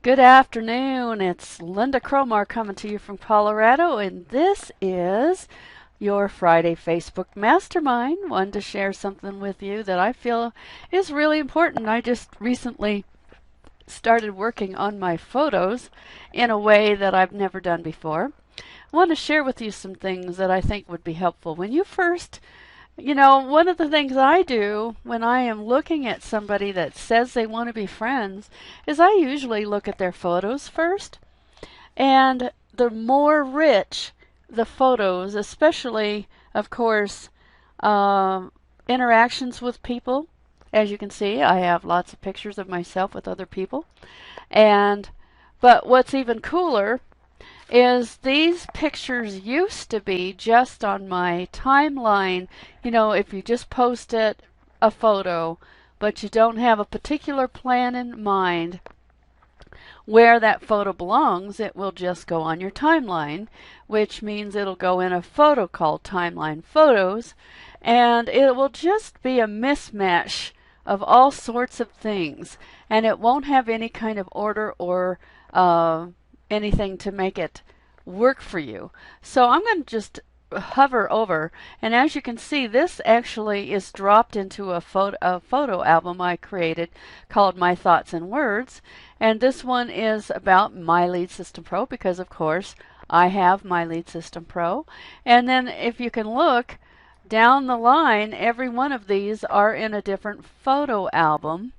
Good afternoon. It's Lynda Cromar coming to you from Colorado, and this is your Friday Facebook Mastermind. Wanted to share something with you that I feel is really important. I just recently started working on my photos in a way that I've never done before. I want to share with you some things that I think would be helpful. When you first one of the things I do when I am looking at somebody that says they want to be friends is I usually look at their photos first. And the more rich the photos, especially, of course, interactions with people. As you can see, I have lots of pictures of myself with other people. And but what's even cooler is these pictures used to be just on my timeline. If you just post a photo, but you don't have a particular plan in mind where that photo belongs, it will just go on your timeline, which means it'll go in a photo called Timeline Photos, and it will just be a mismatch of all sorts of things, and it won't have any kind of order or anything to make it work for you. So I'm going to just hover over, and as you can see, this actually is dropped into a photo album I created called My Thoughts and Words, and this one is about My Lead System Pro because of course I have My Lead System Pro. And then if you can look down the line, every one of these are in a different photo album.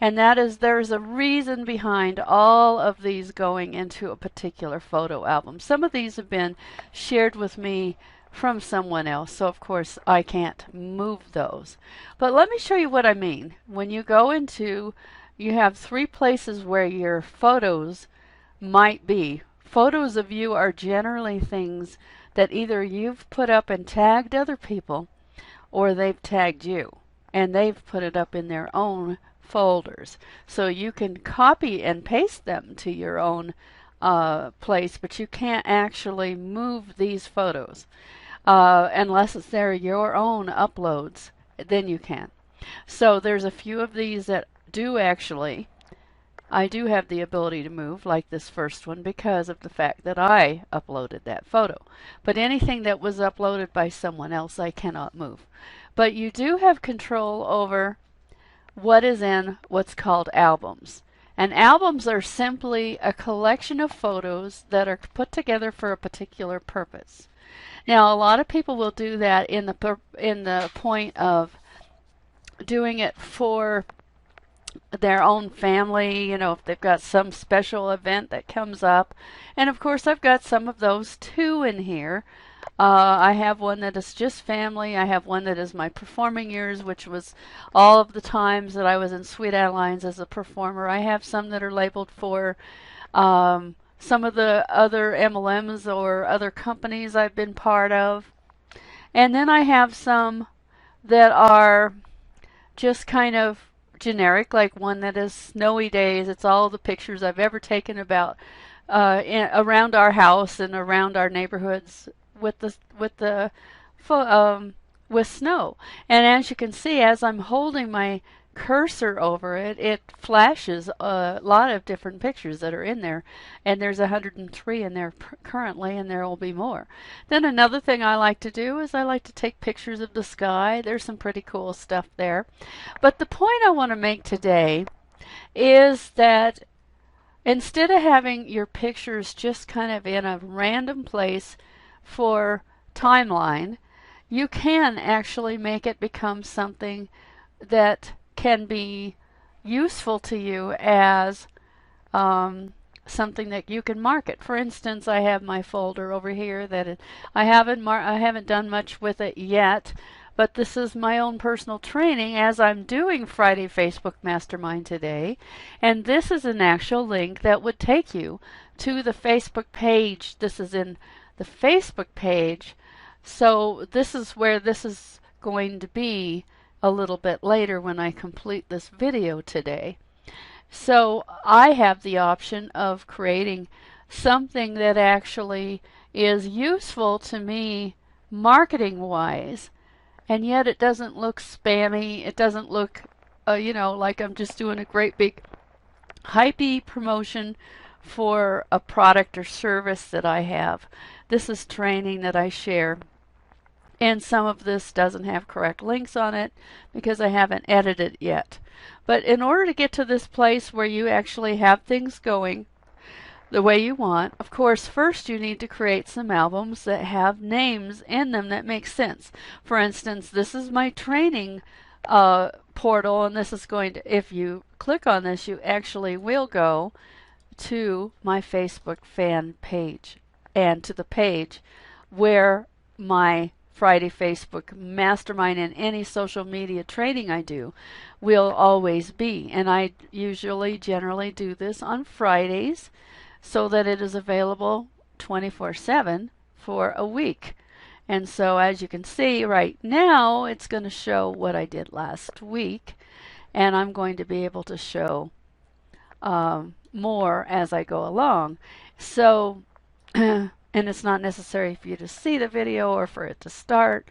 And that is, there's a reason behind all of these going into a particular photo album. Some of these have been shared with me from someone else, so of course I can't move those. But let me show you what I mean. When you go into, you have three places where your photos might be. Photos of you are generally things that either you've put up and tagged other people, or they've tagged you, and they've put it up in their own folders. So you can copy and paste them to your own place, but you can't actually move these photos unless they're your own uploads. Then you can. So there's a few of these that I do have the ability to move, like this first one, because of the fact that I uploaded that photo. But anything that was uploaded by someone else I cannot move. But you do have control over what is in what's called albums. And albums are simply a collection of photos that are put together for a particular purpose. Now, a lot of people will do that in the point of doing it for their own family, if they've got some special event that comes up. And of course, I've got some of those too in here. I have one that is just family. I have one that is my performing years, which was all of the times that I was in Sweet Adelines as a performer. I have some that are labeled for some of the other MLMs or other companies I've been part of. And then I have some that are just kind of generic, like one that is snowy days. It's all the pictures I've ever taken about around our house and around our neighborhoods with snow. And as you can see, as I'm holding my cursor over it, it flashes a lot of different pictures that are in there, and there's 103 in there currently, and there will be more. Then another thing I like to do is I like to take pictures of the sky. There's some pretty cool stuff there. But the point I want to make today is that instead of having your pictures just kind of in a random place for timeline, you can actually make it become something that can be useful to you as something that you can market. For instance, I have my folder over here that I haven't done much with it yet, but this is my own personal training as I'm doing Friday Facebook Mastermind today, and this is an actual link that would take you to the Facebook page. This is in the Facebook page, so this is where this is going to be a little bit later when I complete this video today. So I have the option of creating something that actually is useful to me marketing wise, and yet it doesn't look spammy. It doesn't look like I'm just doing a great big hypey promotion for a product or service that I have. This is training that I share. And some of this doesn't have correct links on it because I haven't edited it yet. But in order to get to this place where you actually have things going the way you want, of course, first you need to create some albums that have names in them that make sense. For instance, this is my training portal, and this is going to, if you click on this, you actually will go to my Facebook fan page and to the page where my Friday Facebook mastermind and any social media training I do will always be. And I usually generally do this on Fridays so that it is available 24/7 for a week. And so as you can see right now, it's going to show what I did last week, and I'm going to be able to show more as I go along. So, and it's not necessary for you to see the video or for it to start.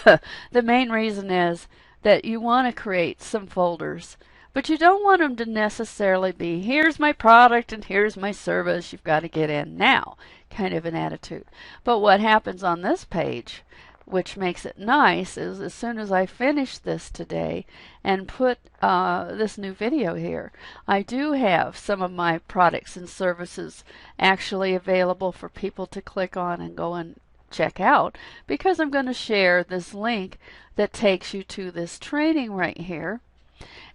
The main reason is that you want to create some folders, but you don't want them to necessarily be, here's my product and here's my service, you've got to get in now, kind of an attitude. But what happens on this page, which makes it nice, is as soon as I finish this today and put this new video here, I do have some of my products and services actually available for people to click on and go and check out, because I'm going to share this link that takes you to this training right here.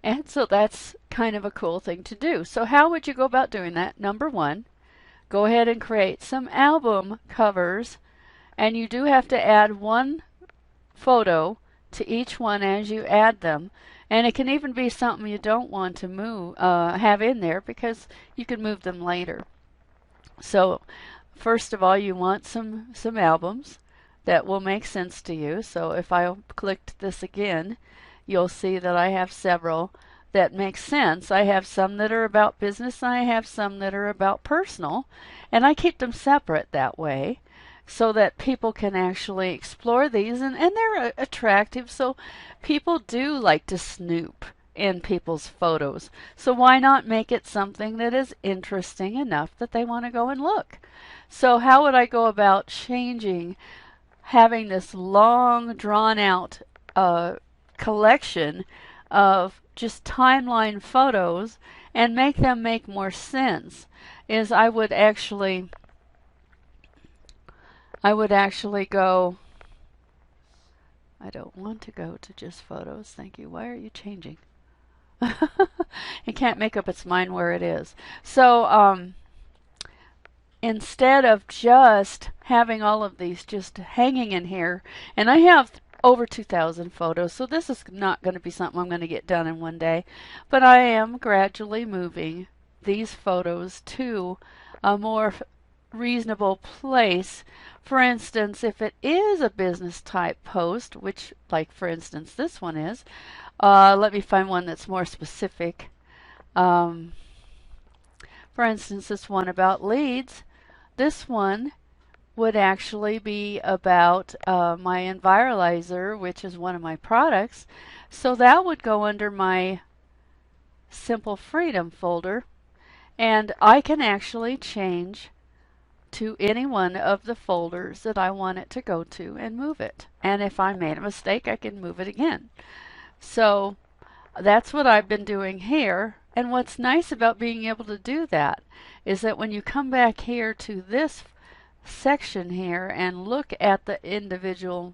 And so that's kind of a cool thing to do. So how would you go about doing that? Number one, go ahead and create some album covers, and you do have to add one photo to each one as you add them. And it can even be something you don't want to have in there, because you can move them later. So first of all, you want some albums that will make sense to you. So if I clicked this again, you'll see that I have several that make sense. I have some that are about business, and I have some that are about personal, and I keep them separate that way so that people can actually explore these, and they're attractive, so people do like to snoop in people's photos. So why not make it something that is interesting enough that they want to go and look? So how would I go about having this long, drawn out collection of just timeline photos and make them make more sense? Is I would actually go, I don't want to go to just photos, thank you. Why are you changing? It can't make up its mind where it is. So instead of just having all of these just hanging in here, and I have over 2,000 photos, so this is not going to be something I'm going to get done in one day, but I am gradually moving these photos to a more reasonable place. For instance, if it is a business type post, which, like for instance this one is, let me find one that's more specific. For instance, this one about leads, this one would actually be about my Enviralizer, which is one of my products. So that would go under my Simple Freedom folder, and I can actually change to any one of the folders that I want it to go to and move it. And if I made a mistake, I can move it again. So that's what I've been doing here. And what's nice about being able to do that is that when you come back here to this section here and look at the individual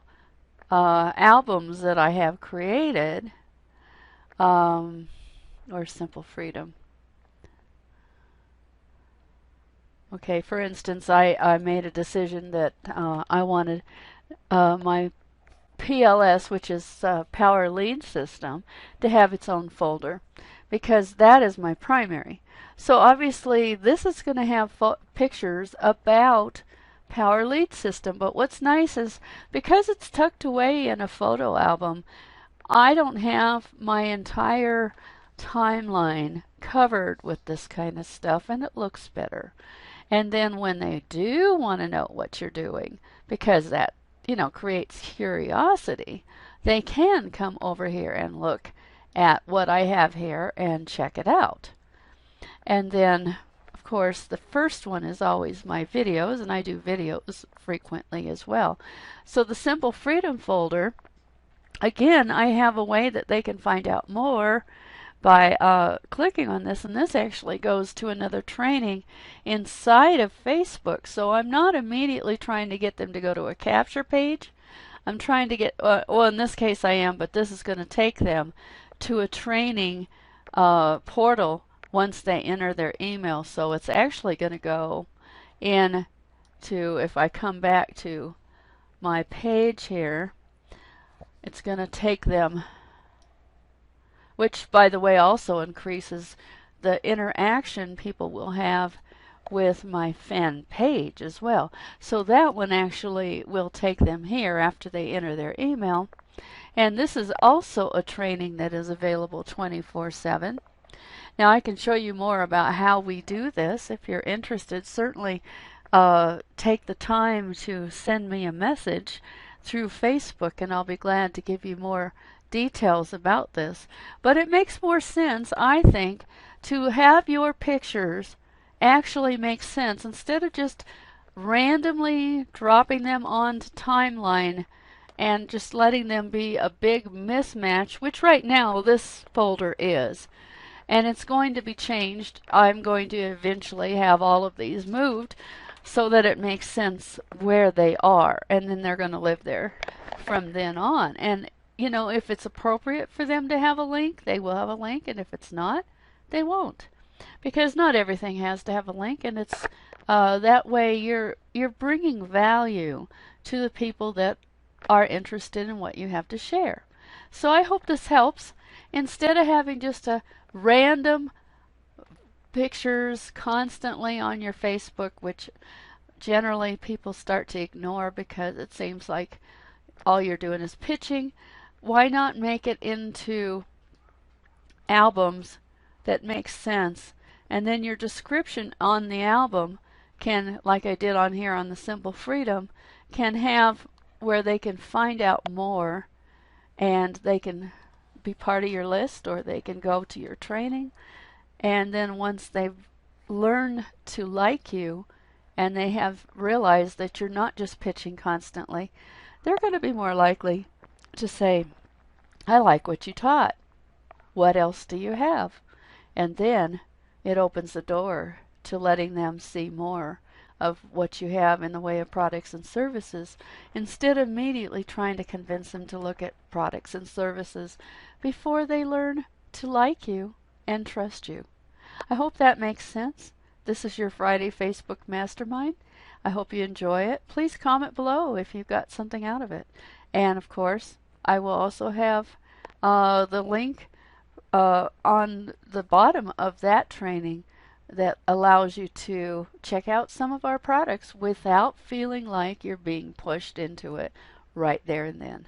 albums that I have created, or Simple Freedom. Okay, for instance, I made a decision that I wanted my PLS, which is Power Lead System, to have its own folder, because that is my primary. So obviously this is going to have pictures about Power Lead System, but what's nice is because it's tucked away in a photo album, I don't have my entire timeline covered with this kind of stuff, and it looks better. And then when they do want to know what you're doing, because that, creates curiosity, they can come over here and look at what I have here and check it out. And then, of course, the first one is always my videos, and I do videos frequently as well. So the Simple Freedom folder, again, I have a way that they can find out more by clicking on this, and this actually goes to another training inside of Facebook. So I'm not immediately trying to get them to go to a capture page. I'm trying to get, well, in this case I am, but this is going to take them to a training portal once they enter their email. So it's actually going to go in to, if I come back to my page here, it's going to take them, which by the way also increases the interaction people will have with my fan page as well. So that one actually will take them here after they enter their email. And this is also a training that is available 24/7. Now I can show you more about how we do this if you're interested. Certainly take the time to send me a message through Facebook and I'll be glad to give you more details about this. But it makes more sense, I think, to have your pictures actually make sense instead of just randomly dropping them onto timeline and just letting them be a big mismatch, which right now this folder is. And it's going to be changed. I'm going to eventually have all of these moved so that it makes sense where they are, and then they're going to live there from then on. And you know, if it's appropriate for them to have a link, they will have a link, and if it's not, they won't. Because not everything has to have a link, and it's that way you're bringing value to the people that are interested in what you have to share. So I hope this helps. Instead of having just a random pictures constantly on your Facebook, which generally people start to ignore because it seems like all you're doing is pitching, why not make it into albums that make sense? And then your description on the album can, like I did on here on the Simple Freedom, can have where they can find out more and they can be part of your list or they can go to your training. And then once they've learned to like you and they have realized that you're not just pitching constantly, they're going to be more likely to say, I like what you taught. What else do you have? And then it opens the door to letting them see more of what you have in the way of products and services, instead of immediately trying to convince them to look at products and services before they learn to like you and trust you. I hope that makes sense. This is your Friday Facebook Mastermind. I hope you enjoy it. Please comment below if you got something out of it. And of course, I will also have the link on the bottom of that training that allows you to check out some of our products without feeling like you're being pushed into it right there and then.